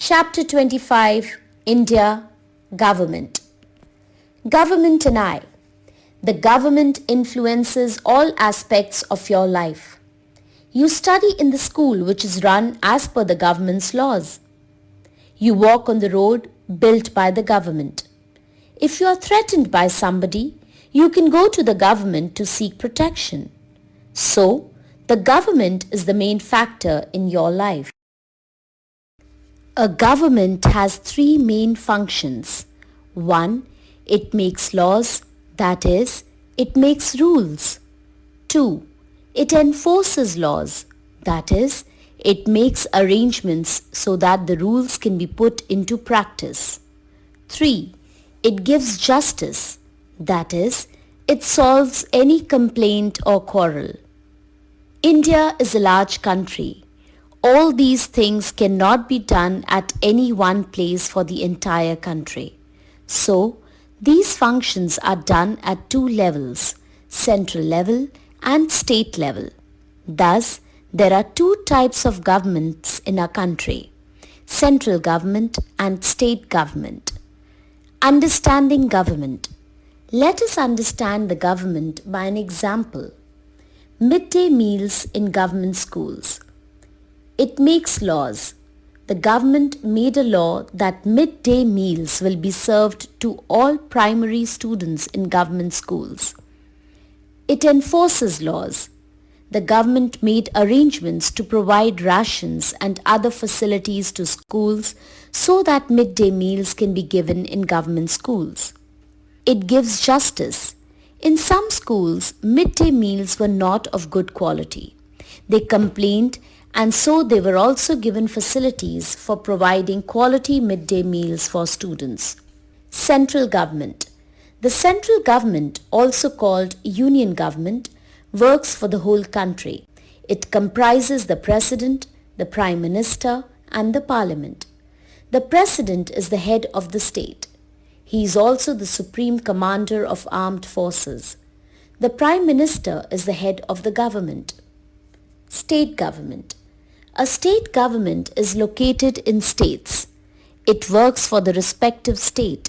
Chapter 25, India, Government. Government and I. The government influences all aspects of your life. You study in the school which is run as per the government's laws. You walk on the road built by the government. If you are threatened by somebody, you can go to the government to seek protection. So, the government is the main factor in your life. A government has three main functions. 1. It makes laws, that is, it makes rules. 2. It enforces laws, that is, it makes arrangements so that the rules can be put into practice. 3. It gives justice, that is, it solves any complaint or quarrel. India is a large country. All these things cannot be done at any one place for the entire country. So, these functions are done at two levels, central level and state level. Thus, there are two types of governments in our country, central government and state government. Understanding government. Let us understand the government by an example. Midday meals in government schools. It makes laws. The government made a law that midday meals will be served to all primary students in government schools. It enforces laws. The government made arrangements to provide rations and other facilities to schools so that midday meals can be given in government schools. It gives justice. In some schools, midday meals were not of good quality. They complained, and so they were also given facilities for providing quality midday meals for students. Central government. The central government, also called union government, works for the whole country. It comprises the president, the prime minister, and the parliament. The president is the head of the state. He is also the supreme commander of armed forces. The prime minister is the head of the government. State government. A state government is located in states. It works for the respective state.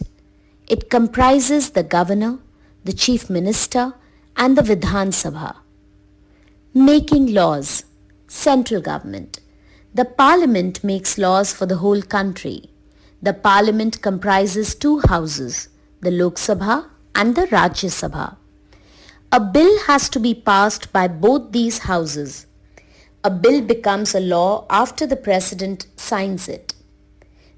It comprises the governor, the chief minister, and the Vidhan Sabha. Making laws. Central government. The parliament makes laws for the whole country. The parliament comprises two houses, the Lok Sabha and the Rajya Sabha. A bill has to be passed by both these houses. A bill becomes a law after the president signs it.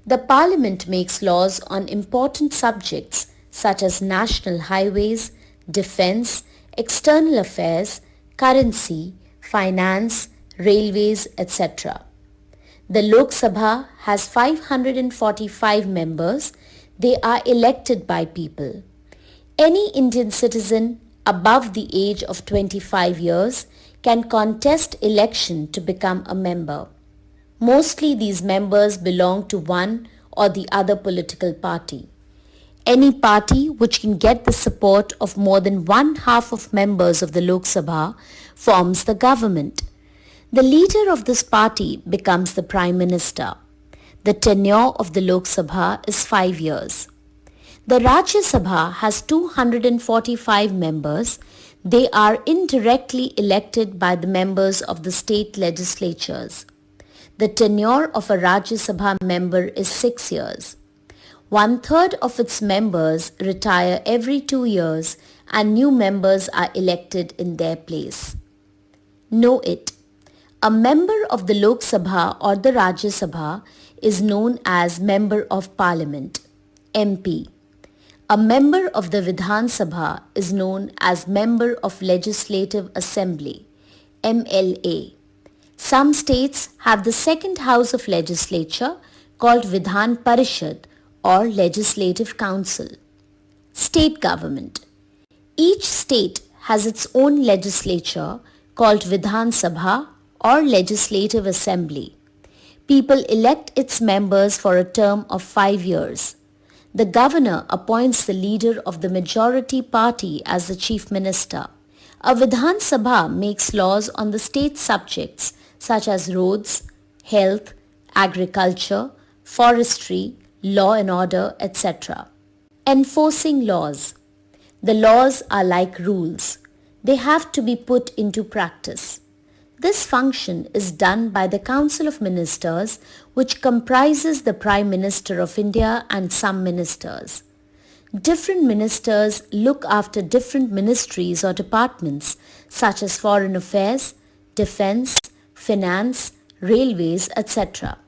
The parliament makes laws on important subjects such as national highways, defense, external affairs, currency, finance, railways, etc. The Lok Sabha has 545 members. They are elected by people. Any Indian citizen above the age of 25 years can contest election to become a member. Mostly these members belong to one or the other political party. Any party which can get the support of more than one half of members of the Lok Sabha forms the government. The leader of this party becomes the Prime Minister. The tenure of the Lok Sabha is 5 years. The Rajya Sabha has 245 members. They are indirectly elected by the members of the state legislatures. The tenure of a Rajya Sabha member is 6 years. 1/3 of its members retire every 2 years and new members are elected in their place. Know it. A member of the Lok Sabha or the Rajya Sabha is known as Member of Parliament, MP. A member of the Vidhan Sabha is known as Member of Legislative Assembly, MLA. Some states have the second house of legislature called Vidhan Parishad or Legislative Council. State government. Each state has its own legislature called Vidhan Sabha or Legislative Assembly. People elect its members for a term of 5 years. The governor appoints the leader of the majority party as the chief minister. A Vidhan Sabha makes laws on the state subjects such as roads, health, agriculture, forestry, law and order, etc. Enforcing laws. The laws are like rules. They have to be put into practice. This function is done by the Council of Ministers, which comprises the Prime Minister of India and some ministers. Different ministers look after different ministries or departments such as foreign affairs, defense, finance, railways, etc.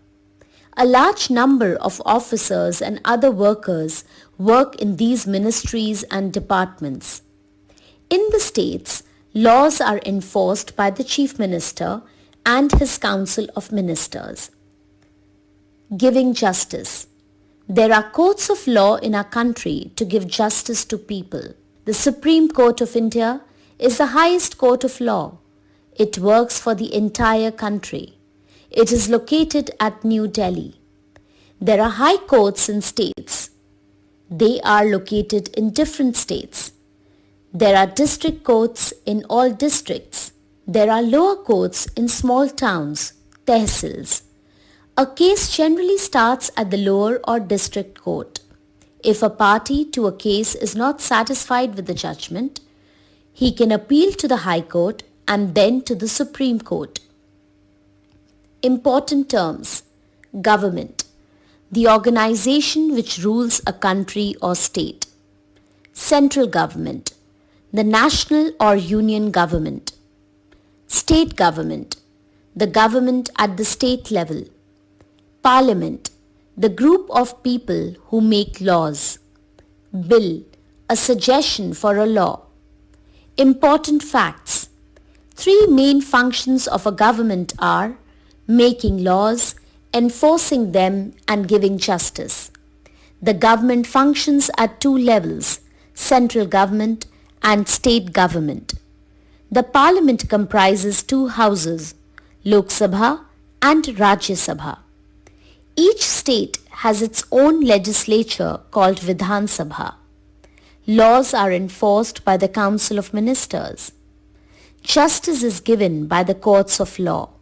A large number of officers and other workers work in these ministries and departments. In the states, laws are enforced by the Chief Minister and his Council of Ministers. Giving justice. There are courts of law in our country to give justice to people. The Supreme Court of India is the highest court of law. It works for the entire country. It is located at New Delhi. There are high courts in states. They are located in different states. There are district courts in all districts. There are lower courts in small towns, tehsils. A case generally starts at the lower or district court. If a party to a case is not satisfied with the judgment, he can appeal to the High Court and then to the Supreme Court. Important terms. Government. The organization which rules a country or state. Central government. The national or union government. State government. The government at the state level. Parliament. The group of people who make laws. Bill. A suggestion for a law. Important facts. Three main functions of a government are making laws, enforcing them and giving justice. The government functions at two levels, central government and state government. The parliament comprises two houses, Lok Sabha and Rajya Sabha. Each state has its own legislature called Vidhan Sabha. Laws are enforced by the Council of Ministers. Justice is given by the courts of law.